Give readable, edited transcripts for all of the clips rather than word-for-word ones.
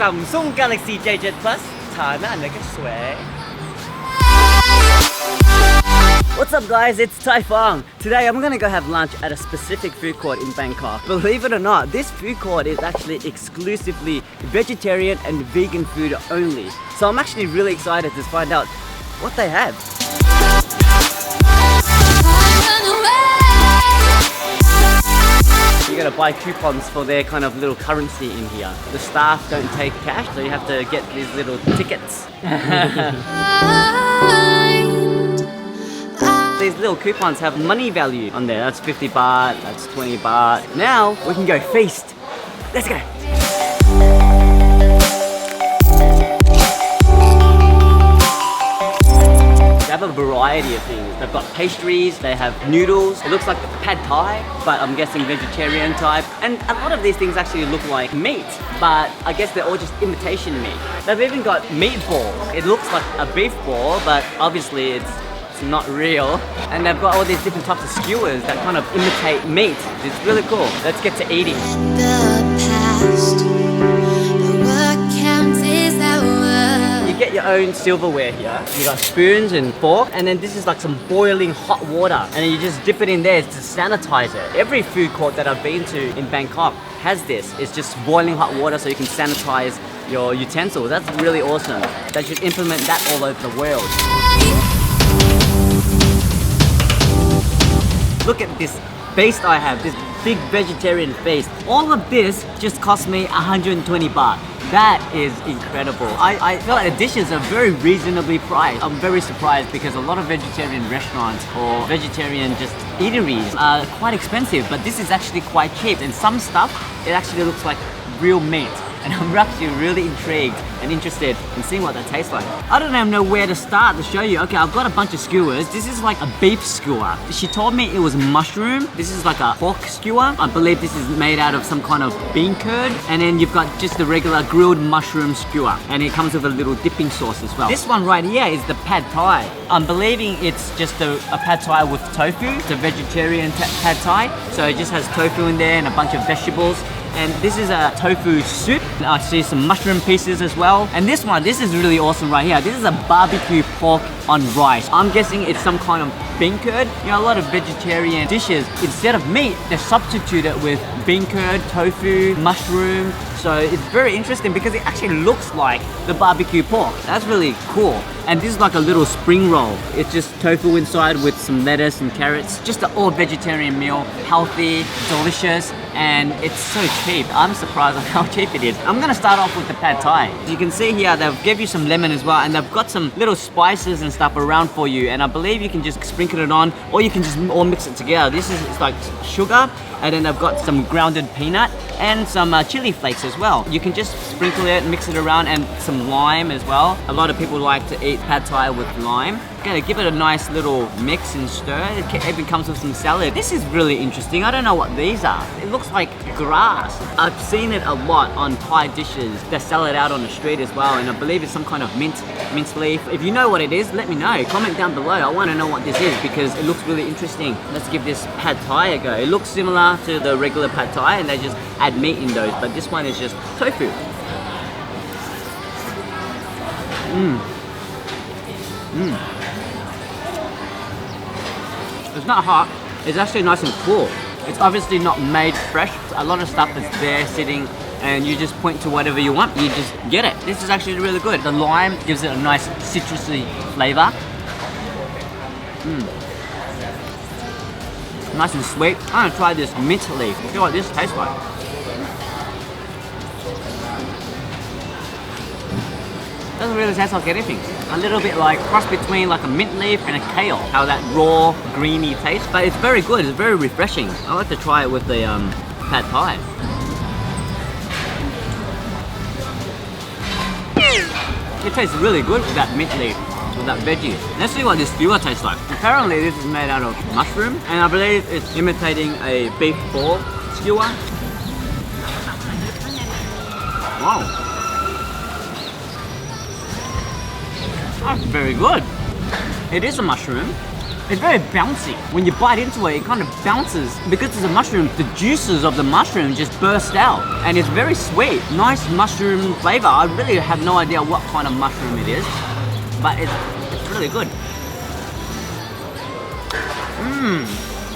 Samsung Galaxy J7 Plus ฐานะไหนก็สวย What's up guys, it's Tai Fong. Today I'm gonna go have lunch at a specific food court in Bangkok. Believe it or not, this food court is actually exclusively vegetarian and vegan food only. So I'm actually really excited to find out what they have. You gotta buy coupons for their kind of little currency in here. The staff don't take cash, so you have to get these little tickets. These little coupons have money value on there. That's 50 baht, that's 20 baht. Now we can go feast. Let's go. They have a variety of things. They've got pastries, they have noodles. It looks like pad thai, but I'm guessing vegetarian type. And a lot of these things actually look like meat, but I guess they're all just imitation meat. They've even got meatball. It looks like a beef ball, but obviously it's not real. And they've got all these different types of skewers that kind of imitate meat. It's really cool. Let's get to eating. You get your own silverware here. You got spoons and fork, and then this is like some boiling hot water, and then you just dip it in there to sanitize it. Every food court that I've been to in Bangkok has this. It's just boiling hot water so you can sanitize your utensils. That's really awesome. They should implement that all over the world. Look at this feast I have, this big vegetarian feast. All of this just cost me 120 baht. That is incredible. I feel like the dishes are very reasonably priced. I'm very surprised because a lot of vegetarian restaurants or vegetarian just eateries are quite expensive, but this is actually quite cheap. And some stuff, it actually looks like real meat. And I'm actually really intrigued and interested in seeing what that tastes like. I don't even know where to start to show you. Okay, I've got a bunch of skewers. This is like a beef skewer. She told me it was mushroom. This is like a pork skewer. I believe this is made out of some kind of bean curd. And then you've got just the regular grilled mushroom skewer. And it comes with a little dipping sauce as well. This one right here is the pad thai. I'm believing it's just a pad thai with tofu. It's a vegetarian pad thai. So it just has tofu in there and a bunch of vegetables. And this is a tofu soup. I see some mushroom pieces as well. And this one, this is really awesome right here. This is a barbecue pork on rice. I'm guessing it's some kind of bean curd. You know, a lot of vegetarian dishes, instead of meat, they substitute it with bean curd, tofu, mushroom. So it's very interesting because it actually looks like the barbecue pork. That's really cool. And this is like a little spring roll. It's just tofu inside with some lettuce and carrots. Just an all vegetarian meal, healthy, delicious, and it's so cheap. I'm surprised at how cheap it is. I'm gonna start off with the pad thai. You can see here, they've give you some lemon as well, and they've got some little spices and stuff around for you. And I believe you can just sprinkle it on, or you can just all mix it together. This is it's like sugar, and then they've got some grounded peanut and some chili flakes as well. You can just sprinkle it, mix it around, and some lime as well. A lot of people like to eat pad thai with lime. Gonna give it a nice little mix and stir. It even comes with some salad. This is really interesting. I don't know what these are. It looks like grass. I've seen it a lot on Thai dishes. They sell it out on the street as well, and I believe it's some kind of mint leaf. If you know what it is, let me know. Comment down below. I want to know what this is because it looks really interesting. Let's give this pad thai a go. It looks similar to the regular pad thai, and they just add meat in those, but this one is just tofu. It's not hot, it's actually nice and cool. It's obviously not made fresh. A lot of stuff is there sitting and you just point to whatever you want, you just get it. This is actually really good. The lime gives it a nice citrusy flavor. Nice and sweet. I'm gonna try this mint leaf. See what this tastes like. Doesn't really taste like anything. A little bit like cross between like a mint leaf and a kale. How that raw, greeny taste. But it's very good, it's very refreshing. I like to try it with the pad thai. It tastes really good with that mint leaf, with that veggie. Let's see what this skewer tastes like. Apparently this is made out of mushroom, and I believe it's imitating a beef ball skewer. Wow. That's very good. It is a mushroom, It's very bouncy. When you bite into it, it kind of bounces. Because it's a mushroom, the juices of the mushroom just burst out. And it's very sweet. Nice mushroom flavor. I really have no idea what kind of mushroom it is. But it's really good.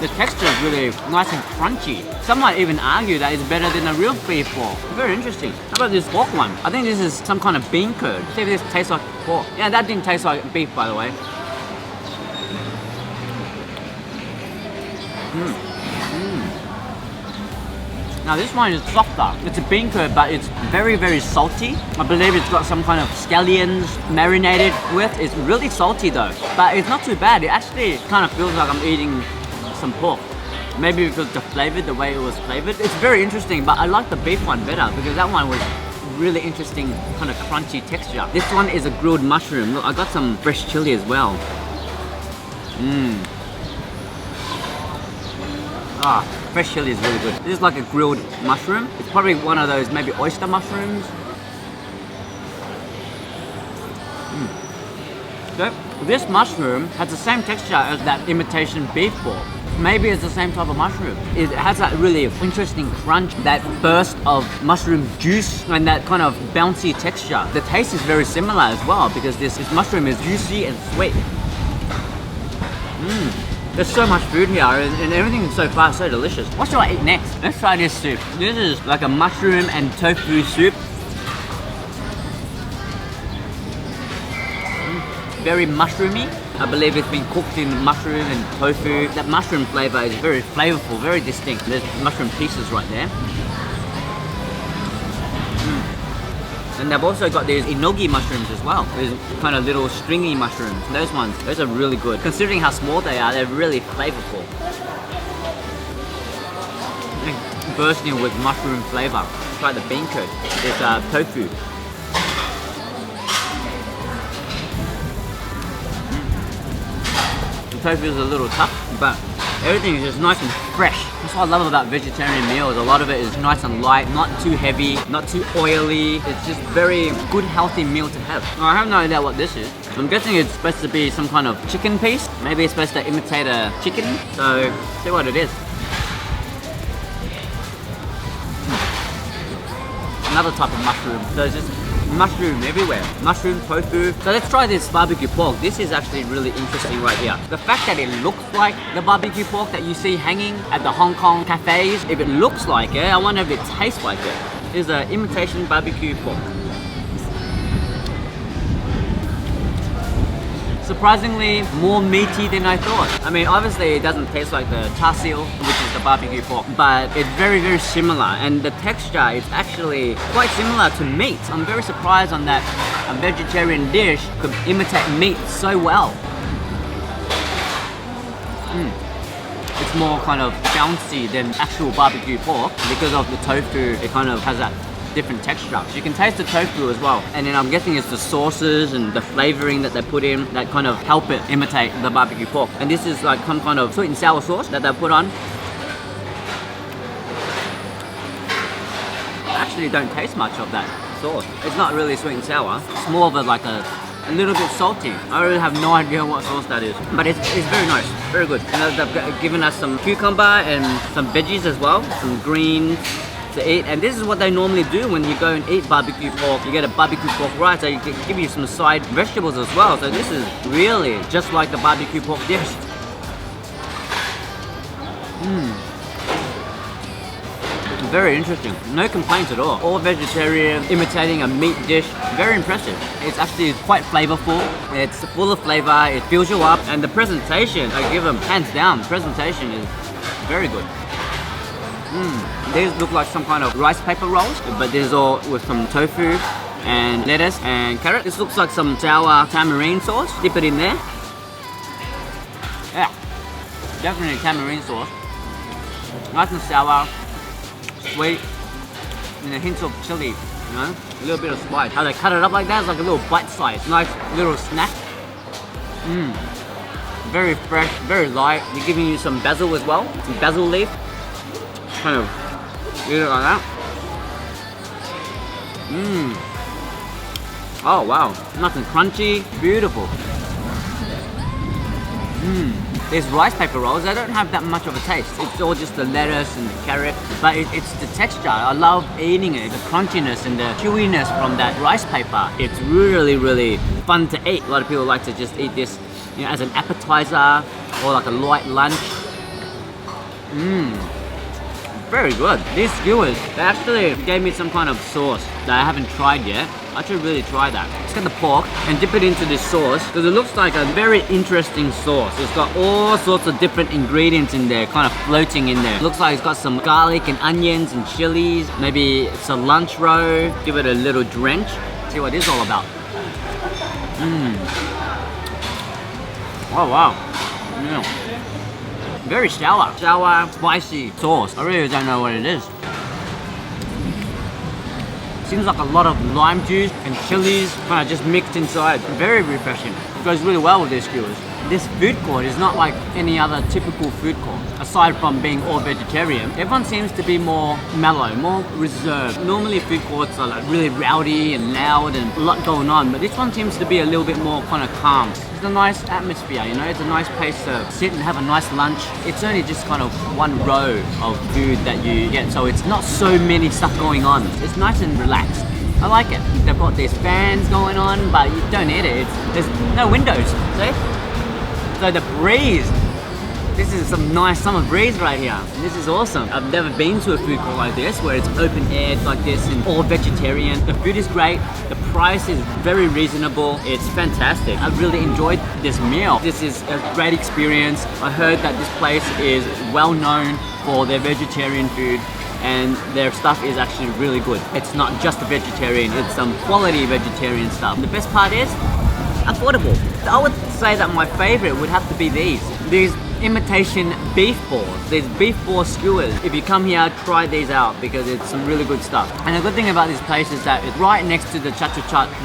The texture is really nice and crunchy. Some might even argue that it's better than a real beef pork. Very interesting. How about this pork one? I think this is some kind of bean curd. See if this tastes like pork. Yeah, that didn't taste like beef, by the way. Now this one is softer. It's a bean curd, but it's very, very salty. I believe it's got some kind of scallions marinated with. It's really salty though, but it's not too bad. It actually kind of feels like I'm eating some pork. Maybe because the flavor, the way it was flavored. It's very interesting, but I like the beef one better because that one was really interesting kind of crunchy texture. This one is a grilled mushroom. Look, I got some fresh chili as well. Fresh chili is really good. This is like a grilled mushroom. It's probably one of those maybe oyster mushrooms. So this mushroom has the same texture as that imitation beef pork. Maybe it's the same type of mushroom. It has that really interesting crunch, that burst of mushroom juice and that kind of bouncy texture. The taste is very similar as well because this mushroom is juicy and sweet. There's so much food here and everything so far is so delicious. What should I eat next? Let's try this soup. This is like a mushroom and tofu soup. Very mushroomy. I believe it's been cooked in mushroom and tofu. That mushroom flavor is very flavorful, very distinct. There's mushroom pieces right there. And they've also got these enogi mushrooms as well. These kind of little stringy mushrooms. Those are really good. Considering how small they are, they're really flavorful. And bursting with mushroom flavor. Try the bean curd. It's tofu. The tofu is a little tough, but everything is just nice and fresh. That's what I love about vegetarian meals. A lot of it is nice and light, not too heavy, not too oily. It's just very good, healthy meal to have. Now, I have no idea what this is. I'm guessing it's supposed to be some kind of chicken piece. Maybe it's supposed to imitate a chicken. So, see what it is. Another type of mushroom. So it's just mushroom everywhere. Mushroom, tofu. So let's try this barbecue pork. This is actually really interesting right here. The fact that it looks like the barbecue pork that you see hanging at the Hong Kong cafes, if it looks like it, I wonder if it tastes like it. It's an imitation barbecue pork. Surprisingly more meaty than I thought. I mean, obviously it doesn't taste like the char siu, which is the barbecue pork, but it's very, very similar, and the texture is actually quite similar to meat. I'm very surprised on that a vegetarian dish could imitate meat so well. It's more kind of bouncy than actual barbecue pork because of the tofu. It kind of has that different texture. So you can taste the tofu as well. And then I'm guessing it's the sauces and the flavoring that they put in that kind of help it imitate the barbecue pork. And this is like some kind of sweet and sour sauce that they put on. I actually don't taste much of that sauce. It's not really sweet and sour. It's more of a little bit salty. I really have no idea what sauce that is. But it's very nice, very good. And they've given us some cucumber and some veggies as well, some greens to eat. And this is what they normally do when you go and eat barbecue pork. You get a barbecue pork rice, so you can give you some side vegetables as well. So this is really just like the barbecue pork dish. Very interesting. No complaints at all. All vegetarian, imitating a meat dish. Very impressive. It's actually quite flavorful. It's full of flavor. It fills you up. And the presentation, I give them hands down. The presentation is very good. These look like some kind of rice paper rolls, but this is all with some tofu and lettuce and carrot. This looks like some sour tamarind sauce. Dip it in there. Yeah, definitely tamarind sauce. Nice and sour, sweet, and a hint of chili, you know, a little bit of spice. How they cut it up like that is like a little bite size. Nice little snack. Very fresh, very light. They're giving you some basil as well, some basil leaf. Kind of eat it like that. Oh wow, nice and crunchy, beautiful. These rice paper rolls, they don't have that much of a taste. It's all just the lettuce and the carrot, but it's the texture. I love eating it, the crunchiness and the chewiness from that rice paper. It's really, really fun to eat. A lot of people like to just eat this, you know, as an appetizer or like a light lunch. Very good. These skewers, they actually gave me some kind of sauce that I haven't tried yet. I should really try that. Let's get the pork and dip it into this sauce because it looks like a very interesting sauce. It's got all sorts of different ingredients in there, kind of floating in there. Looks like it's got some garlic and onions and chilies, maybe cilantro. Give it a little drench. See what it's all about. Oh wow. Yeah. Very sour, spicy sauce. I really don't know what it is. Seems like a lot of lime juice and chilies kind of just mixed inside. Very refreshing. It goes really well with these skewers. This food court is not like any other typical food court. Aside from being all vegetarian, everyone seems to be more mellow, more reserved. Normally food courts are like really rowdy and loud and a lot going on, but this one seems to be a little bit more kind of calm. It's a nice atmosphere, you know, it's a nice place to sit and have a nice lunch. It's only just kind of one row of food that you get, so it's not so many stuff going on. It's nice and relaxed. I like it. They've got these fans going on, but you don't need it. There's no windows, see? So the breeze, this is some nice summer breeze right here. This is awesome. I've never been to a food court like this where it's open air like this and all vegetarian. The food is great. The price is very reasonable. It's fantastic. I really enjoyed this meal. This is a great experience. I heard that this place is well known for their vegetarian food and their stuff is actually really good. It's not just a vegetarian, it's some quality vegetarian stuff. The best part is affordable. I would say that my favorite would have to be these imitation beef balls, these beef ball skewers. If you come here, try these out because it's some really good stuff. And the good thing about this place is that it's right next to the Chat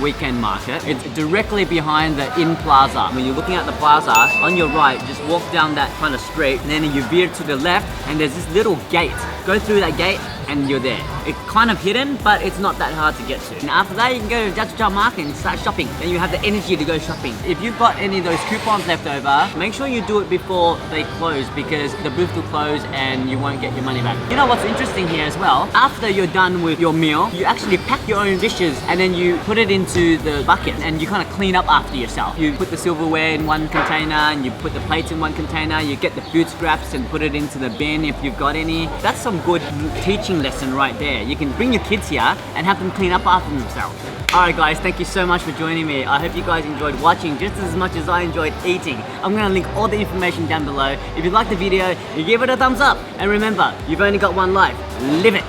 weekend market. It's directly behind the Inn Plaza. When you're looking at the plaza, on your right, just walk down that kind of street and then you veer to the left and there's this little gate. Go through that gate and you're there. It's kind of hidden, but it's not that hard to get to. And after that, you can go to Chat market and start shopping. Then you have the energy to go shopping. If you've got any of those coupons left over, make sure you do it before they close because the booth will close and you won't get your money back. You know what's interesting here as well? After you're done with your meal, you actually pack your own dishes and then you put it into the bucket and you kind of clean up after yourself. You put the silverware in one container and you put the plates in one container. You get the food scraps and put it into the bin if you've got any. That's some good teaching lesson right there. You can bring your kids here and have them clean up after themselves. Alright guys, thank you so much for joining me. I hope you guys enjoyed watching just as much as I enjoyed eating. I'm going to link all the information down below. If you liked the video, you give it a thumbs up. And remember, you've only got one life. Live it!